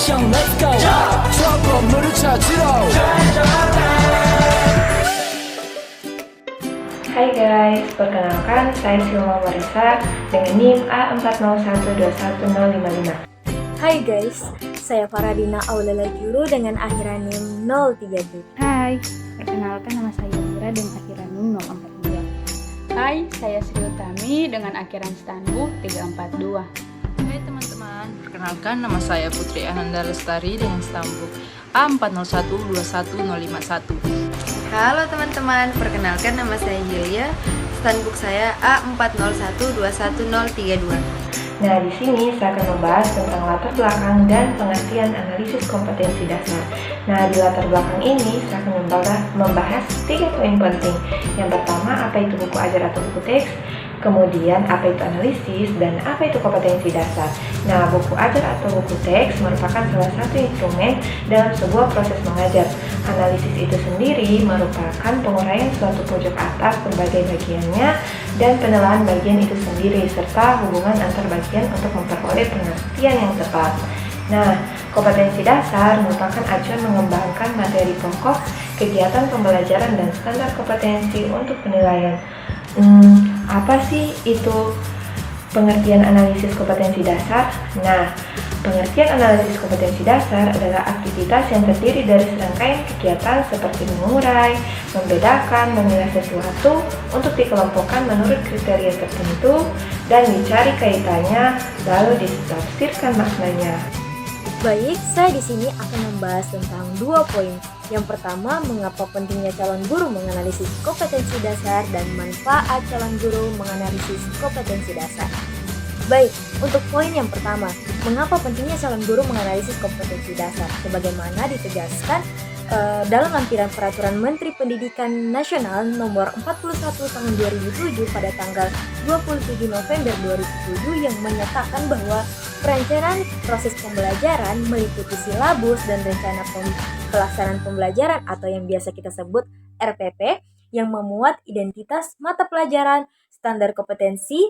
액션 let's go 저 건물을 찾으러 Hai guys, perkenalkan saya Silma Marisa dengan NIM A40121055. Hai guys, saya Faradina Aulala Juru dengan akhiran NIM 037. Hai, perkenalkan nama saya Mira dengan akhiran NIM 042. Hai, saya Sri Utami dengan akhiran Stanbu 342. Hai teman-teman, perkenalkan nama saya Putri Ananda Lestari dengan Stambu A40121051. Halo teman-teman, perkenalkan nama saya Yulia, standbook saya A40121032. Nah, di sini saya akan membahas tentang latar belakang dan pengertian analisis kompetensi dasar. Nah, di latar belakang ini saya akan membahas 3 poin penting. Yang pertama, apa itu buku ajar atau buku teks? Kemudian, apa itu analisis dan apa itu kompetensi dasar? Nah, buku ajar atau buku teks merupakan salah satu instrumen dalam sebuah proses mengajar. Analisis itu sendiri merupakan penguraian suatu pojok atas berbagai bagiannya dan penilaian bagian itu sendiri, serta hubungan antar bagian untuk memperoleh pengertian yang tepat. Nah, kompetensi dasar merupakan acuan mengembangkan materi pokok, kegiatan pembelajaran, dan standar kompetensi untuk penilaian. Apa sih itu pengertian analisis kompetensi dasar? Nah, pengertian analisis kompetensi dasar adalah aktivitas yang terdiri dari serangkaian kegiatan seperti mengurai, membedakan, menilai sesuatu untuk dikelompokkan menurut kriteria tertentu dan dicari kaitannya, lalu ditafsirkan maknanya. Baik, saya di sini akan membahas tentang 2 poin. Yang pertama, mengapa pentingnya calon guru menganalisis kompetensi dasar dan manfaat calon guru menganalisis kompetensi dasar. Baik, untuk poin yang pertama, mengapa pentingnya calon guru menganalisis kompetensi dasar? Sebagaimana ditegaskan dalam lampiran Peraturan Menteri Pendidikan Nasional Nomor 41 Tahun 2007 pada tanggal 27 November 2007 yang menyatakan bahwa perencanaan proses pembelajaran meliputi silabus dan rencana pelaksanaan pembelajaran atau yang biasa kita sebut RPP yang memuat identitas mata pelajaran, standar kompetensi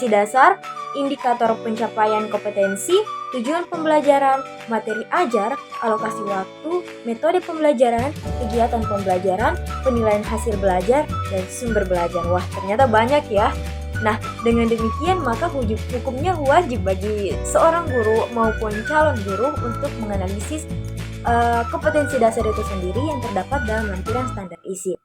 dasar, indikator pencapaian kompetensi, tujuan pembelajaran, materi ajar, alokasi waktu, metode pembelajaran, kegiatan pembelajaran, penilaian hasil belajar, dan sumber belajar. Wah, ternyata banyak ya. Nah, dengan demikian maka hukumnya wajib bagi seorang guru maupun calon guru untuk menganalisis kompetensi dasar itu sendiri yang terdapat dalam lampiran standar isi.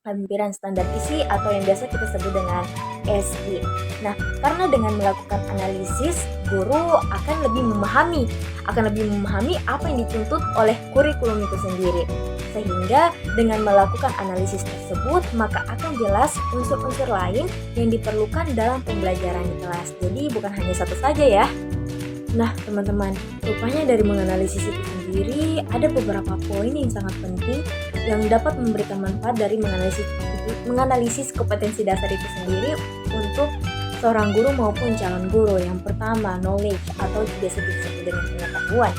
Lampiran standar isi atau yang biasa kita sebut dengan SI. Nah, karena dengan melakukan analisis, guru akan lebih memahami apa yang dituntut oleh kurikulum itu sendiri. Sehingga dengan melakukan analisis tersebut, maka akan jelas unsur-unsur lain yang diperlukan dalam pembelajaran di kelas. Jadi bukan hanya satu saja ya. Nah, teman-teman, rupanya dari menganalisis itu sendiri ada beberapa poin yang sangat penting yang dapat memberikan manfaat dari menganalisis kompetensi dasar itu sendiri untuk seorang guru maupun calon guru. Yang pertama, knowledge atau biasa disebut dengan pengetahuan.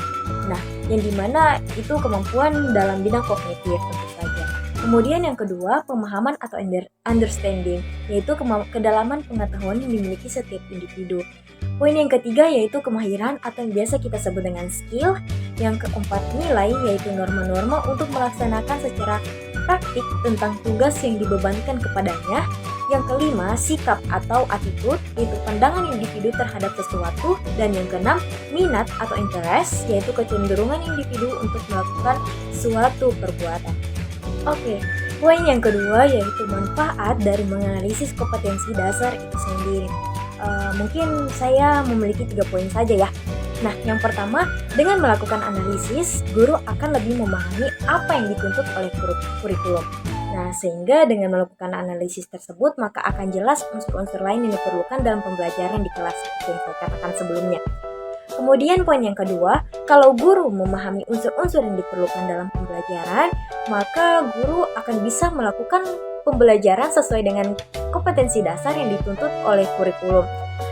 Nah, yang dimana itu kemampuan dalam bidang kognitif tentu saja. Kemudian yang kedua, pemahaman atau understanding, yaitu kedalaman pengetahuan yang dimiliki setiap individu. Poin yang ketiga yaitu kemahiran atau yang biasa kita sebut dengan skill. Yang keempat, nilai, yaitu norma-norma untuk melaksanakan secara praktik tentang tugas yang dibebankan kepadanya. Yang kelima, sikap atau attitude, yaitu pandangan individu terhadap sesuatu. Dan yang keenam, minat atau interest, yaitu kecenderungan individu untuk melakukan suatu perbuatan. Oke, poin yang kedua yaitu manfaat dari menganalisis kompetensi dasar itu sendiri. Mungkin saya memiliki 3 poin saja ya. Nah, yang pertama, dengan melakukan analisis, guru akan lebih memahami apa yang dituntut oleh kurikulum. Nah, sehingga dengan melakukan analisis tersebut, maka akan jelas unsur-unsur lain yang diperlukan dalam pembelajaran di kelas seperti yang saya katakan sebelumnya. Kemudian poin yang kedua, kalau guru memahami unsur-unsur yang diperlukan dalam pembelajaran, maka guru akan bisa melakukan pembelajaran sesuai dengan kompetensi dasar yang dituntut oleh kurikulum.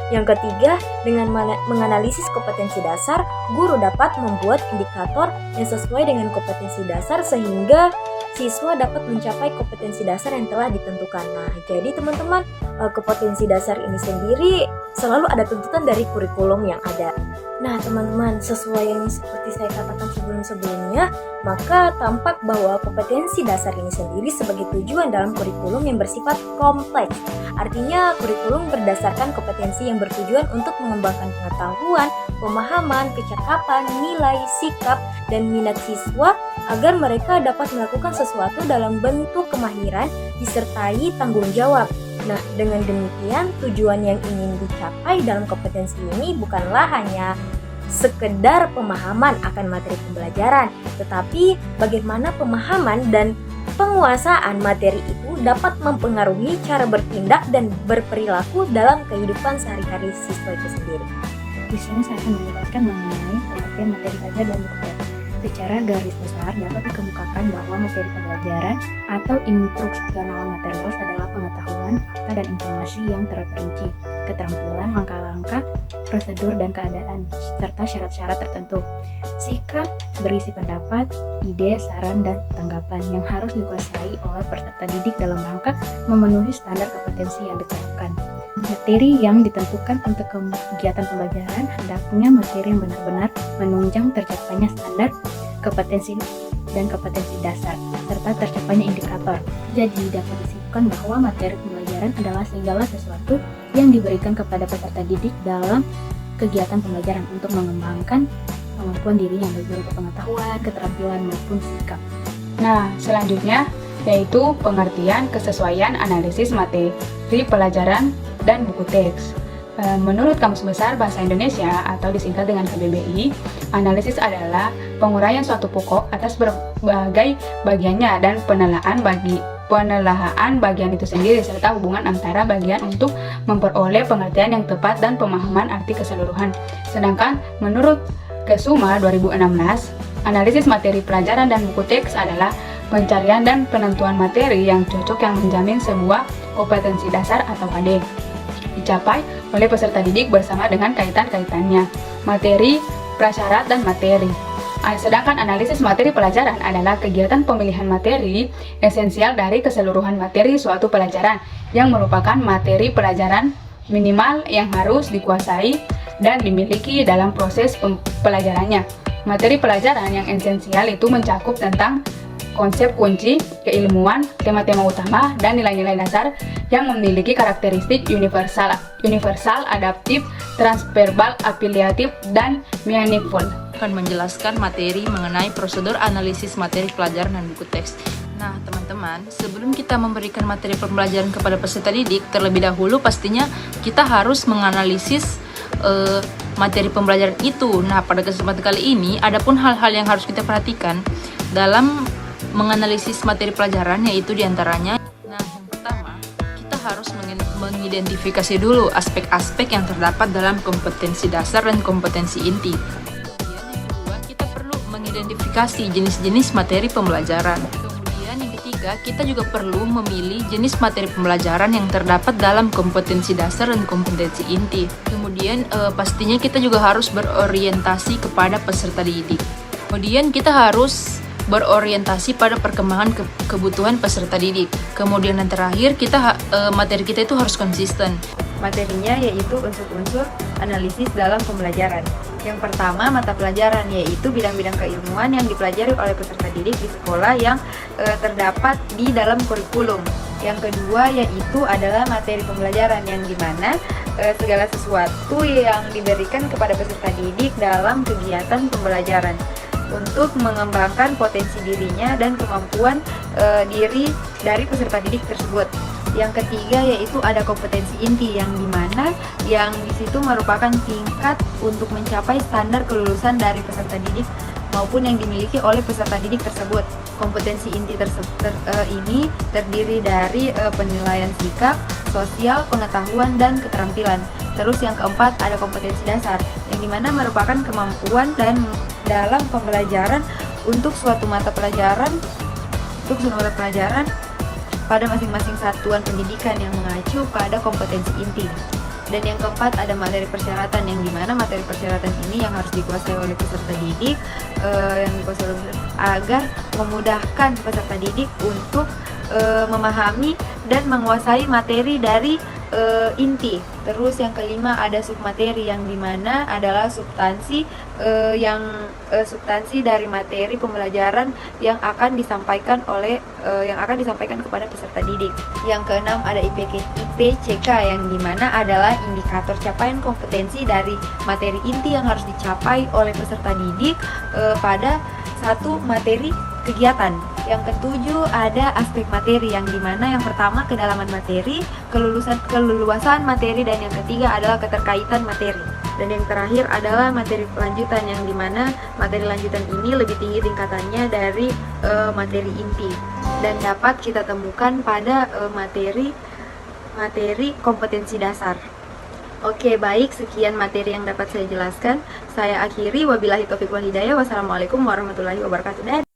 Yang ketiga, dengan menganalisis kompetensi dasar, guru dapat membuat indikator yang sesuai dengan kompetensi dasar sehingga siswa dapat mencapai kompetensi dasar yang telah ditentukan. Nah, jadi teman-teman, kompetensi dasar ini sendiri selalu ada tuntutan dari kurikulum yang ada. Nah teman-teman, sesuai yang seperti saya katakan sebelum-sebelumnya, maka tampak bahwa kompetensi dasar ini sendiri sebagai tujuan dalam kurikulum yang bersifat kompleks. Artinya kurikulum berdasarkan kompetensi yang bertujuan untuk mengembangkan pengetahuan, pemahaman, kecakapan, nilai, sikap, dan minat siswa agar mereka dapat melakukan sesuatu dalam bentuk kemahiran disertai tanggung jawab. Nah, dengan demikian tujuan yang ingin dicapai dalam kompetensi ini bukanlah hanya sekedar pemahaman akan materi pembelajaran, tetapi bagaimana pemahaman dan penguasaan materi itu dapat mempengaruhi cara bertindak dan berperilaku dalam kehidupan sehari-hari siswa itu sendiri. Di sini saya akan menjelaskan mengenai pengertian materi belajar dan buku teks. Secara garis besar dapat dikemukakan bahwa materi pembelajaran atau instruksi pengenalan materi adalah pengetahuan, fakta, dan informasi yang terperinci, keterampilan, langkah-langkah, prosedur, dan keadaan, serta syarat-syarat tertentu. Sikap berisi pendapat, ide, saran, dan tanggapan yang harus dikuasai oleh peserta didik dalam rangka memenuhi standar kompetensi yang ditetapkan. Materi yang ditentukan untuk kegiatan pembelajaran hendaknya materi yang benar-benar menunjang tercapainya standar kompetensi dan kompetensi dasar, serta tercapainya indikator. Jadi dapat disimpulkan bahwa materi pembelajaran adalah segala sesuatu yang diberikan kepada peserta didik dalam kegiatan pembelajaran untuk mengembangkan kemampuan dirinya baik berupa pengetahuan, keterampilan, maupun sikap. Nah, selanjutnya yaitu pengertian kesesuaian analisis materi pelajaran dan buku teks. Menurut Kamus Besar Bahasa Indonesia atau disingkat dengan KBBI, analisis adalah penguraian suatu pokok atas berbagai bagiannya dan penelahan bagian itu sendiri serta hubungan antara bagian untuk memperoleh pengertian yang tepat dan pemahaman arti keseluruhan. Sedangkan menurut Kesuma 2016, analisis materi pelajaran dan buku teks adalah pencarian dan penentuan materi yang cocok yang menjamin sebuah kompetensi dasar atau KD dicapai oleh peserta didik bersama dengan kaitan-kaitannya, materi, prasyarat, dan materi. Sedangkan analisis materi pelajaran adalah kegiatan pemilihan materi esensial dari keseluruhan materi suatu pelajaran yang merupakan materi pelajaran minimal yang harus dikuasai dan dimiliki dalam proses pelajarannya. Materi pelajaran yang esensial itu mencakup tentang konsep kunci, keilmuan, tema-tema utama, dan nilai-nilai dasar yang memiliki karakteristik universal, adaptif, transverbal, afiliatif, dan meaningful. Akan menjelaskan materi mengenai prosedur analisis materi pelajaran dan buku teks. Nah, teman-teman, sebelum kita memberikan materi pembelajaran kepada peserta didik, terlebih dahulu pastinya kita harus menganalisis materi pembelajaran itu. Nah, pada kesempatan kali ini, ada pun hal-hal yang harus kita perhatikan dalam menganalisis materi pelajaran, yaitu diantaranya, nah, yang pertama, kita harus mengidentifikasi dulu aspek-aspek yang terdapat dalam kompetensi dasar dan kompetensi inti. Kemudian yang kedua, kita perlu mengidentifikasi jenis-jenis materi pembelajaran. Kemudian yang ketiga, kita juga perlu memilih jenis materi pembelajaran yang terdapat dalam kompetensi dasar dan kompetensi inti. Kemudian pastinya kita juga harus berorientasi kepada peserta didik. Kemudian kita harus berorientasi pada perkembangan kebutuhan peserta didik. Kemudian yang terakhir, materi kita itu harus konsisten. Materinya yaitu unsur-unsur analisis dalam pembelajaran. Yang pertama, mata pelajaran, yaitu bidang-bidang keilmuan yang dipelajari oleh peserta didik di sekolah yang terdapat di dalam kurikulum. Yang kedua yaitu adalah materi pembelajaran, yang dimana segala sesuatu yang diberikan kepada peserta didik dalam kegiatan pembelajaran untuk mengembangkan potensi dirinya dan kemampuan diri dari peserta didik tersebut. Yang ketiga yaitu ada kompetensi inti, yang dimana yang disitu merupakan tingkat untuk mencapai standar kelulusan dari peserta didik maupun yang dimiliki oleh peserta didik tersebut. Kompetensi inti ini terdiri dari penilaian sikap, sosial, pengetahuan, dan keterampilan. Terus yang keempat ada kompetensi dasar, yang dimana merupakan kemampuan dan dalam pembelajaran untuk suatu mata pelajaran pada masing-masing satuan pendidikan yang mengacu pada kompetensi inti. Dan yang keempat ada materi persyaratan, yang dimana materi persyaratan ini yang harus dikuasai oleh peserta didik agar memudahkan peserta didik untuk memahami dan menguasai materi dari inti. Terus yang kelima ada submateri, yang dimana adalah substansi substansi dari materi pembelajaran yang akan disampaikan kepada peserta didik. Yang keenam ada IPCK, yang dimana adalah indikator capaian kompetensi dari materi inti yang harus dicapai oleh peserta didik pada satu materi kegiatan. Yang ketujuh ada aspek materi, yang dimana yang pertama kedalaman materi, keleluasan materi, dan yang ketiga adalah keterkaitan materi. Dan yang terakhir adalah materi lanjutan, yang dimana materi lanjutan ini lebih tinggi tingkatannya dari materi inti dan dapat kita temukan pada materi kompetensi dasar. Oke, baik, sekian materi yang dapat saya jelaskan. Saya akhiri, wabillahi taufiq wal hidayah. Wassalamualaikum warahmatullahi wabarakatuh.